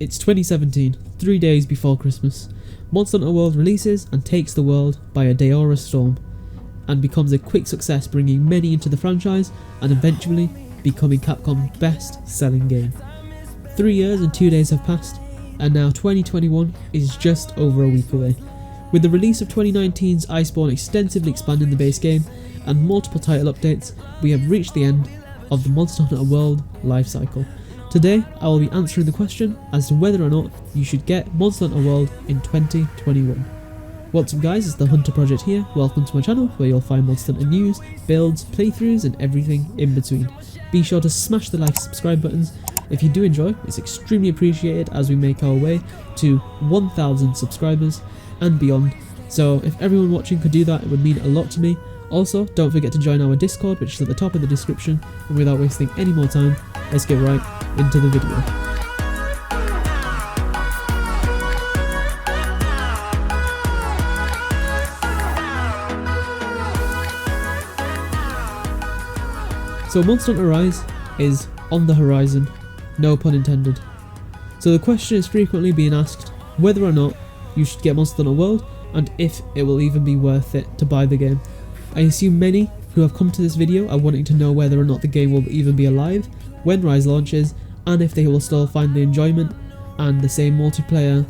It's 2017, 3 days before Christmas. Monster Hunter World releases and takes the world by a Daora storm, and becomes a quick success, bringing many into the franchise and eventually becoming Capcom's best-selling game. 3 years and 2 days have passed, and now 2021 is just over a week away. With the release of 2019's Iceborne extensively expanding the base game and multiple title updates, we have reached the end of the Monster Hunter World lifecycle. Today, I will be answering the question as to whether or not you should get Monster Hunter World in 2021. What's up guys, it's TheHunterProject here. Welcome to my channel where you'll find Monster Hunter news, builds, playthroughs and everything in between. Be sure to smash the like and subscribe buttons. If you do enjoy, it's extremely appreciated as we make our way to 1,000 subscribers and beyond. So if everyone watching could do that, it would mean a lot to me. Also, don't forget to join our Discord, which is at the top of the description, and without wasting any more time, let's get right into the video. So Monster Hunter Rise is on the horizon, no pun intended. So the question is frequently being asked whether or not you should get Monster Hunter World, and if it will even be worth it to buy the game. I assume many who have come to this video are wanting to know whether or not the game will even be alive when Rise launches, and if they will still find the enjoyment and the same multiplayer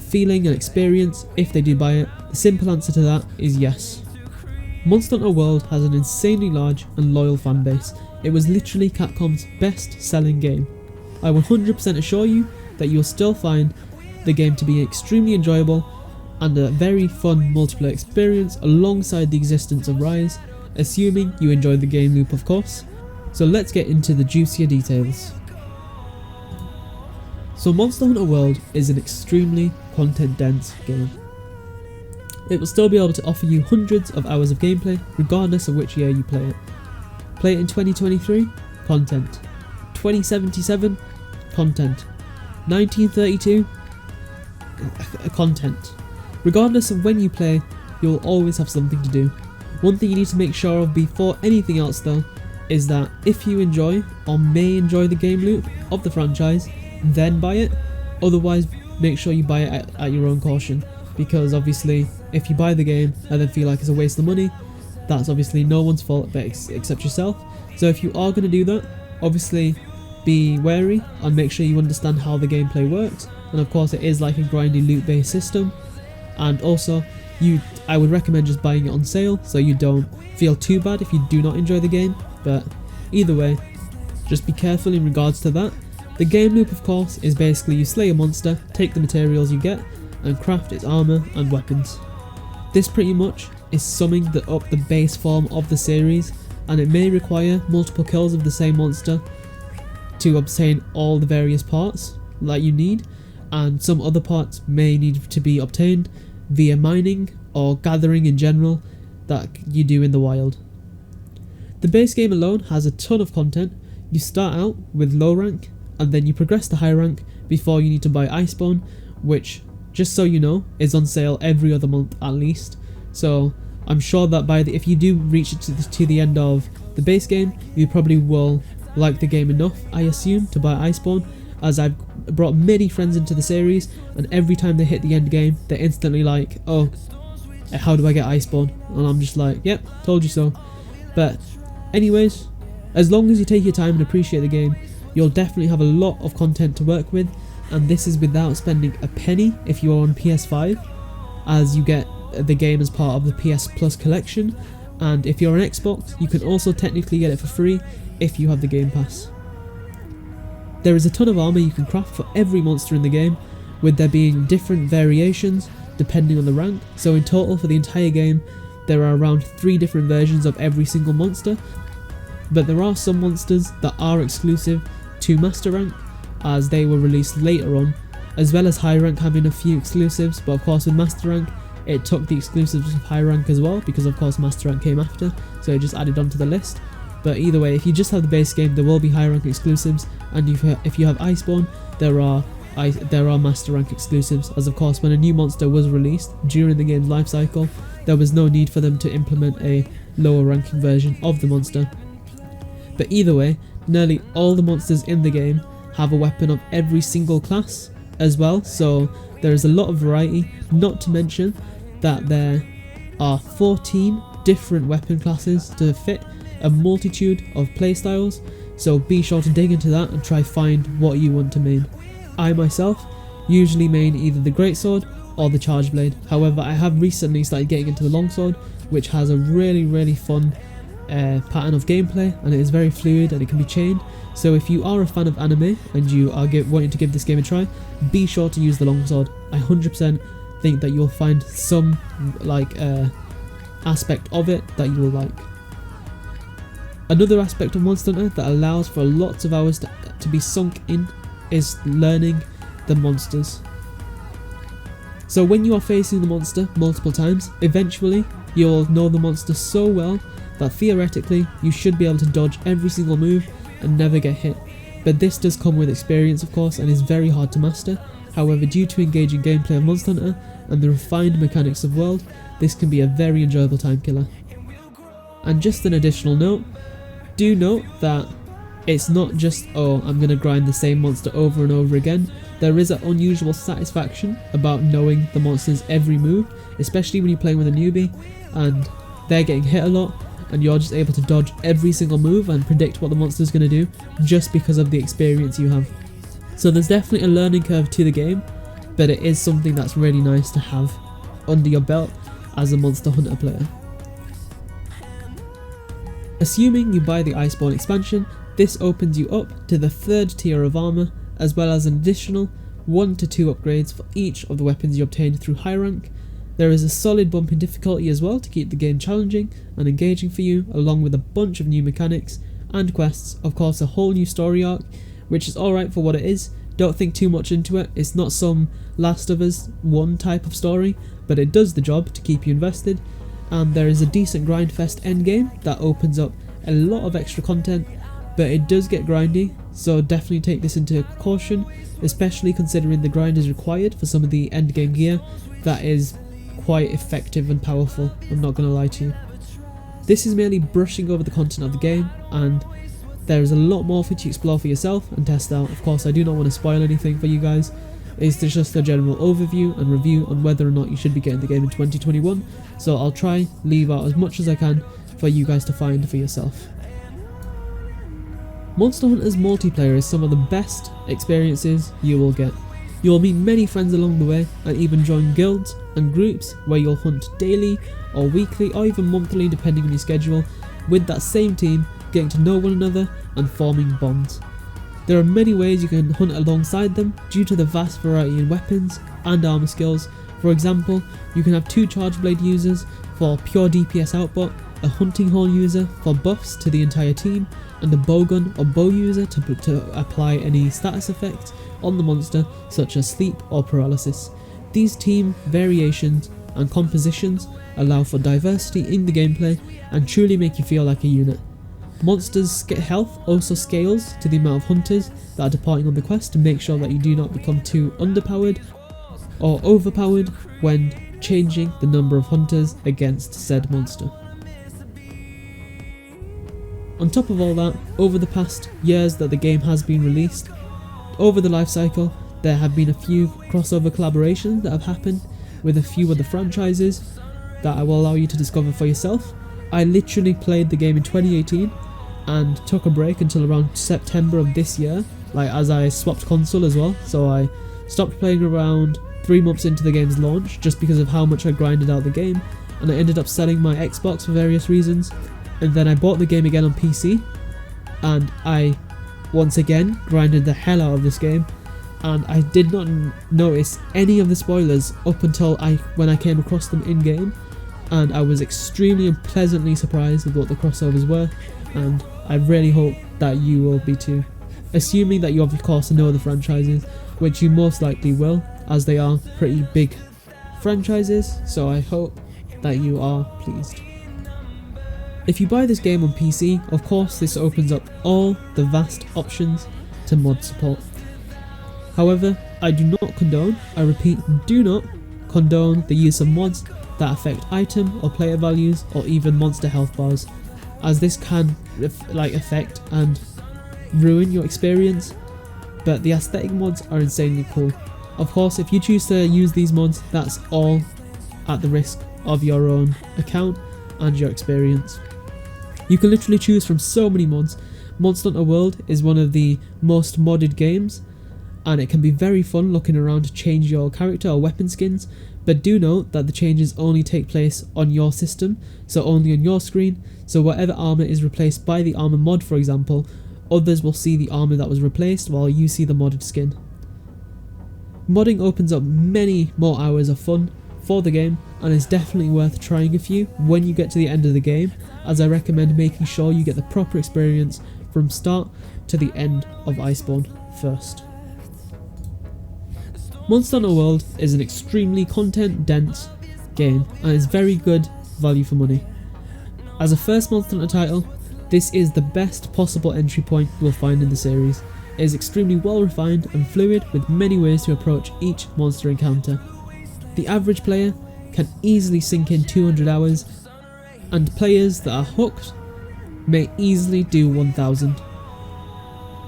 feeling and experience if they do buy it. The simple answer to that is yes. Monster Hunter World has an insanely large and loyal fan base. It was literally Capcom's best selling game. I 100% assure you that you'll still find the game to be extremely enjoyable and a very fun multiplayer experience alongside the existence of Rise, assuming you enjoy the game loop of course. So let's get into the juicier details. So Monster Hunter World is an extremely content dense game. It will still be able to offer you hundreds of hours of gameplay regardless of which year you play it. Play it in 2023? Content. 2077? Content. 1932? Content. Regardless of when you play, you'll always have something to do. One thing you need to make sure of before anything else though, is that if you enjoy or may enjoy the game loop of the franchise, then buy it. Otherwise, make sure you buy it at your own caution, because obviously if you buy the game and then feel like it's a waste of money, that's obviously no one's fault except yourself. So if you are going to do that, obviously be wary and make sure you understand how the gameplay works, and of course it is like a grindy loot based system. And also, I would recommend just buying it on sale so you don't feel too bad if you do not enjoy the game, but either way, just be careful in regards to that. The game loop of course is basically you slay a monster, take the materials you get, and craft its armour and weapons. This pretty much is summing up the base form of the series, and it may require multiple kills of the same monster to obtain all the various parts that you need, and some other parts may need to be obtained via mining or gathering in general that you do in the wild. The base game alone has a ton of content. You start out with low rank and then you progress to high rank before you need to buy Iceborne, which, just so you know, is on sale every other month at least. So I'm sure that if you do reach it to the end of the base game, you probably will like the game enough, I assume, to buy Iceborne, as I've brought many friends into the series, and every time they hit the end game, they're instantly like, oh, how do I get Iceborne? And I'm just like, yep, told you so. But anyways, as long as you take your time and appreciate the game, you'll definitely have a lot of content to work with, and this is without spending a penny if you're on PS5, as you get the game as part of the PS Plus collection, and if you're on Xbox, you can also technically get it for free if you have the Game Pass. There is a ton of armour you can craft for every monster in the game, with there being different variations depending on the rank. So in total for the entire game, there are around 3 different versions of every single monster, but there are some monsters that are exclusive to Master Rank, as they were released later on, as well as High Rank having a few exclusives, but of course with Master Rank, it took the exclusives of High Rank as well, because of course Master Rank came after, so it just added onto the list. But either way, if you just have the base game, there will be high rank exclusives, and if you have Iceborne, there are Master Rank exclusives, as of course when a new monster was released during the game's life cycle, there was no need for them to implement a lower ranking version of the monster. But either way, nearly all the monsters in the game have a weapon of every single class as well, so there is a lot of variety, not to mention that there are 14 different weapon classes to fit a multitude of playstyles, so be sure to dig into that and try find what you want to main. I myself usually main either the greatsword or the charge blade, however I have recently started getting into the longsword, which has a really fun pattern of gameplay, and it is very fluid and it can be chained. So if you are a fan of anime and you are wanting to give this game a try, be sure to use the longsword. I 100% think that you'll find some aspect of it that you will like. Another aspect of Monster Hunter that allows for lots of hours to be sunk in is learning the monsters. So when you are facing the monster multiple times, eventually you'll know the monster so well that theoretically you should be able to dodge every single move and never get hit. But this does come with experience, of course, and is very hard to master. However, due to engaging gameplay of Monster Hunter and the refined mechanics of world, this can be a very enjoyable time killer. And just an additional note, do note that it's not just, oh, I'm going to grind the same monster over and over again. There is an unusual satisfaction about knowing the monster's every move, especially when you're playing with a newbie and they're getting hit a lot and you're just able to dodge every single move and predict what the monster's going to do just because of the experience you have. So there's definitely a learning curve to the game, but it is something that's really nice to have under your belt as a Monster Hunter player. Assuming you buy the Iceborne expansion, this opens you up to the 3rd tier of armor, as well as an additional 1 to 2 upgrades for each of the weapons you obtained through high rank. There is a solid bump in difficulty as well to keep the game challenging and engaging for you, along with a bunch of new mechanics and quests, of course a whole new story arc, which is alright for what it is. Don't think too much into it, it's not some Last of Us 1 type of story, but it does the job to keep you invested. And there is a decent grindfest endgame that opens up a lot of extra content, but it does get grindy, so definitely take this into caution, especially considering the grind is required for some of the endgame gear that is quite effective and powerful, I'm not gonna lie to you. This is merely brushing over the content of the game, and there is a lot more for you to explore for yourself and test out. Of course, I do not want to spoil anything for you guys. It's just a general overview and review on whether or not you should be getting the game in 2021, so I'll try leave out as much as I can for you guys to find for yourself. Monster Hunter's multiplayer is some of the best experiences you will get. You will meet many friends along the way and even join guilds and groups where you'll hunt daily or weekly or even monthly depending on your schedule, with that same team getting to know one another and forming bonds. There are many ways you can hunt alongside them due to the vast variety in weapons and armor skills. For example, you can have 2 charge blade users for pure DPS output, a hunting horn user for buffs to the entire team, and a bowgun or bow user to apply any status effects on the monster such as sleep or paralysis. These team variations and compositions allow for diversity in the gameplay and truly make you feel like a unit. Monsters' health also scales to the amount of hunters that are departing on the quest to make sure that you do not become too underpowered or overpowered when changing the number of hunters against said monster. On top of all that, over the past years that the game has been released, over the life cycle, there have been a few crossover collaborations that have happened with a few other franchises that I will allow you to discover for yourself. I literally played the game in 2018 and took a break until around September of this year, as I swapped console as well, so I stopped playing around 3 months into the game's launch just because of how much I grinded out the game, and I ended up selling my Xbox for various reasons, and then I bought the game again on PC, and I once again grinded the hell out of this game, and I did not notice any of the spoilers up until when I came across them in game, and I was extremely and pleasantly surprised with what the crossovers were, and I really hope that you will be too. Assuming that you of course know the franchises, which you most likely will, as they are pretty big franchises, so I hope that you are pleased. If you buy this game on PC, of course this opens up all the vast options to mod support. However, I do not condone, I repeat, do not condone the use of mods that affect item or player values or even monster health bars, as this can affect and ruin your experience. but the aesthetic mods are insanely cool. Of course, if you choose to use these mods, that's all at the risk of your own account and your experience. You can literally choose from so many mods. Monster Hunter World is one of the most modded games, and it can be very fun looking around to change your character or weapon skins, but do note that the changes only take place on your system, so only on your screen, so whatever armour is replaced by the armour mod, for example, others will see the armour that was replaced while you see the modded skin. Modding opens up many more hours of fun for the game, and is definitely worth trying a few when you get to the end of the game, as I recommend making sure you get the proper experience from start to the end of Iceborne first. Monster Hunter World is an extremely content-dense game and is very good value for money. As a first Monster Hunter title, this is the best possible entry point you will find in the series. It is extremely well refined and fluid, with many ways to approach each monster encounter. The average player can easily sink in 200 hours, and players that are hooked may easily do 1000.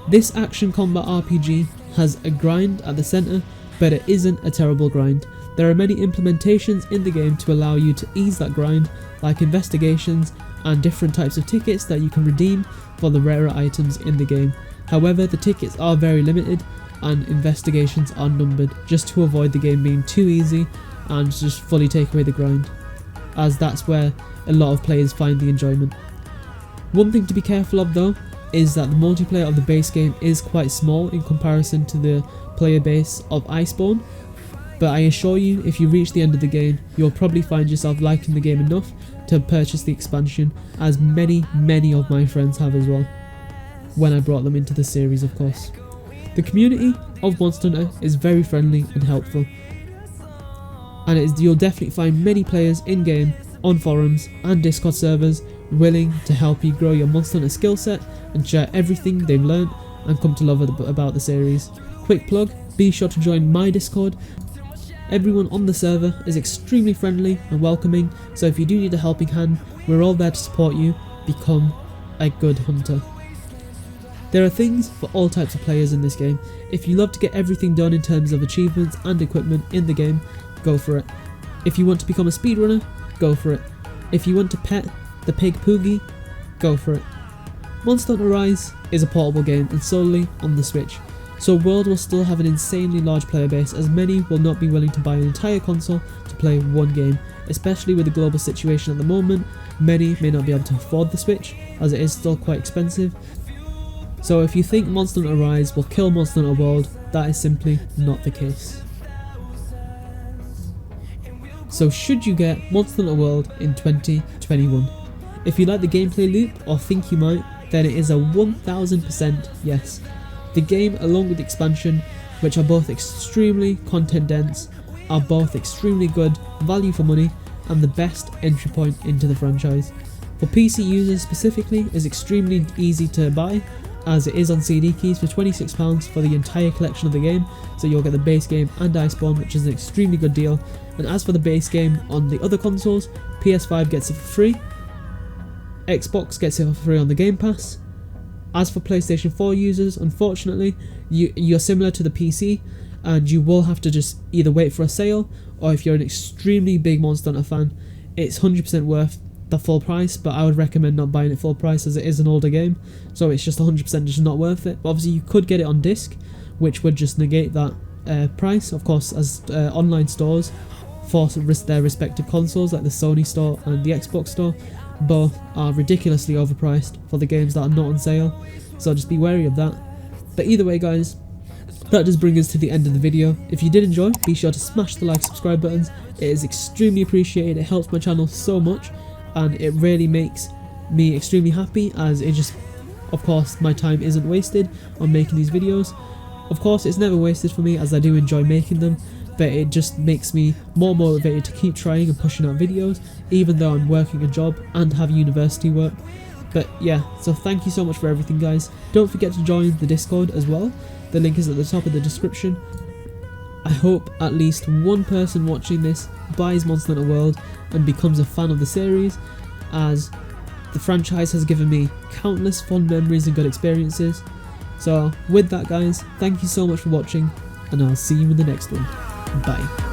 This action combat RPG has a grind at the centre, but it isn't a terrible grind. There are many implementations in the game to allow you to ease that grind, like investigations and different types of tickets that you can redeem for the rarer items in the game. However, the tickets are very limited and investigations are numbered, just to avoid the game being too easy and just fully take away the grind, as that's where a lot of players find the enjoyment. One thing to be careful of though is that the multiplayer of the base game is quite small in comparison to the player base of Iceborne, but I assure you, if you reach the end of the game, you'll probably find yourself liking the game enough to purchase the expansion, as many of my friends have as well, when I brought them into the series, of course. The community of Monster Hunter is very friendly and helpful, and you'll definitely find many players in-game, on forums and Discord servers willing to help you grow your Monster Hunter skill set and share everything they've learned and come to love about the series. Quick plug, be sure to join my Discord. Everyone on the server is extremely friendly and welcoming, so if you do need a helping hand, we're all there to support you. Become a good hunter. There are things for all types of players in this game. If you love to get everything done in terms of achievements and equipment in the game, go for it. If you want to become a speedrunner, go for it. If you want to pet the pig Poogie, go for it. Monster Hunter Rise is a portable game and solely on the Switch, so World will still have an insanely large player base, as many will not be willing to buy an entire console to play one game, especially with the global situation at the moment. Many may not be able to afford the Switch, as it is still quite expensive. So if you think Monster Hunter Rise will kill Monster Hunter World, that is simply not the case. So should you get Monster Hunter World in 2021? If you like the gameplay loop or think you might, then it is a 1000% yes. The game, along with the expansion, which are both extremely content dense, are both extremely good value for money and the best entry point into the franchise. For PC users specifically, it is extremely easy to buy, as it is on CD keys for £26 for the entire collection of the game, so you'll get the base game and Iceborne, which is an extremely good deal. And as for the base game on the other consoles, PS5 gets it for free, Xbox gets it for free on the Game Pass. As for PlayStation 4 users, unfortunately, you're similar to the PC, and you will have to just either wait for a sale, or if you're an extremely big Monster Hunter fan, it's 100% worth the full price, but I would recommend not buying it full price, as it is an older game, so it's just 100% just not worth it. But obviously you could get it on disc, which would just negate that price. Of course, as online stores for their respective consoles, like the Sony store and the Xbox store, both are ridiculously overpriced for the games that are not on sale, so just be wary of that. But either way guys, that does bring us to the end of the video. If you did enjoy, be sure to smash the like, subscribe buttons. It is extremely appreciated, it helps my channel so much, and it really makes me extremely happy, as it just, of course, my time isn't wasted on making these videos. Of course, it's never wasted for me, as I do enjoy making them, but it just makes me more motivated to keep trying and pushing out videos, even though I'm working a job and have university work. But yeah, so thank you so much for everything guys. Don't forget to join the Discord as well, the link is at the top of the description. I hope at least one person watching this buys Monster Hunter World and becomes a fan of the series, as the franchise has given me countless fond memories and good experiences. So with that guys, thank you so much for watching, and I'll see you in the next one. Bye.